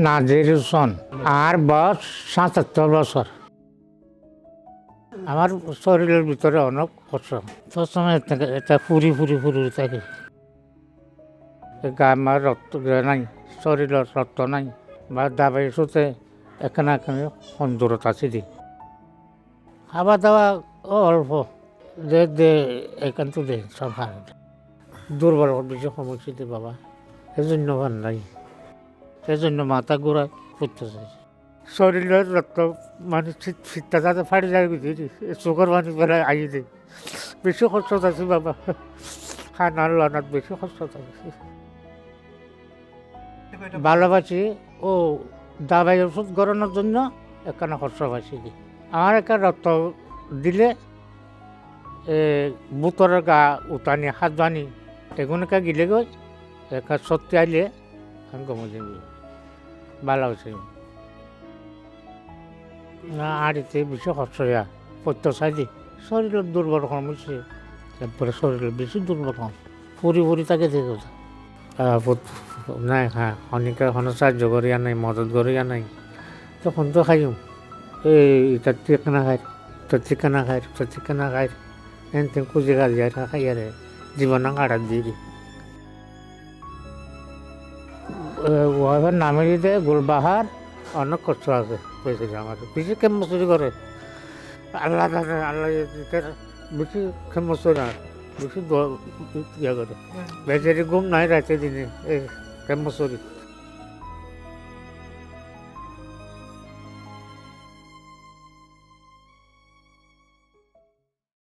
নাজির হোসেন আর বয়স ৭৭ বছর। আমার শরীরের ভিতরে অনেক কষ্ট, সবসময় এটা ফুরি ফুরি ফুরি থাকে। আমার রক্ত নাই, শরীরের রক্ত নাই, বা দাবাই সুতে এখানে এখানে দূরত আছে দি। খাওয়া দাওয়া অল্প দে দে এখান তো দে সব হার দুর্বল বেশি সমস্যা দে বাবা, এজন্য ভাল নাই, এজন্য মাথা ঘুরায় করতে চাই। শরীরের রক্ত মানে শীতটা যাতে ফাড়ি যায় বুঝি, চোখের পানি বেড়ায় আই দে, বেশি কষ্ট আছে বাবা, খানার লানার বেশি কষ্ট আছে। ভালোবাসি ও দাবাই ওষুধ গড়ানোর জন্য এখানে খরচ পাইছি। আমার এখানে রক্ত দিলে বুতরের গা উঠানি হাত বানি এগুলোকে গিলে গই একা সত্যি আইলে আমি কমে যাবি ভালো হয়েছে না। আর এতে বেশি খরচ হইয়া পড়তে চাইলি শরীরের দুর্বল কম হয়েছে, তারপরে শরীরের বেশি দুর্বল কম ফুরি ফুরি থাকে থেকে নাই। হ্যাঁ, অনেকে এখনো সাহায্য করিয়া নাই, মদত করিয়া নাই, তখন তো খাইম এটা ঠিকানা খাই, তোর ঠিকানা খাই, তোর ঠিকানা খাই, এনতেন খুঁজে গাড়িয়া খাইয়ারে জীবন কাটার দিয়ে ওয়াইফের নামে দিতে গোলবাহার অনেক কষ্ট আছে পেয়েছিল আমার, বেশি খেমচুরি করে আল্লাহ আল্লাহ বেশি খেমচুরি আর বেশি ইয়ে করে বেচারি ঘুম নাই রাতে দিনে এই খেমচুরি।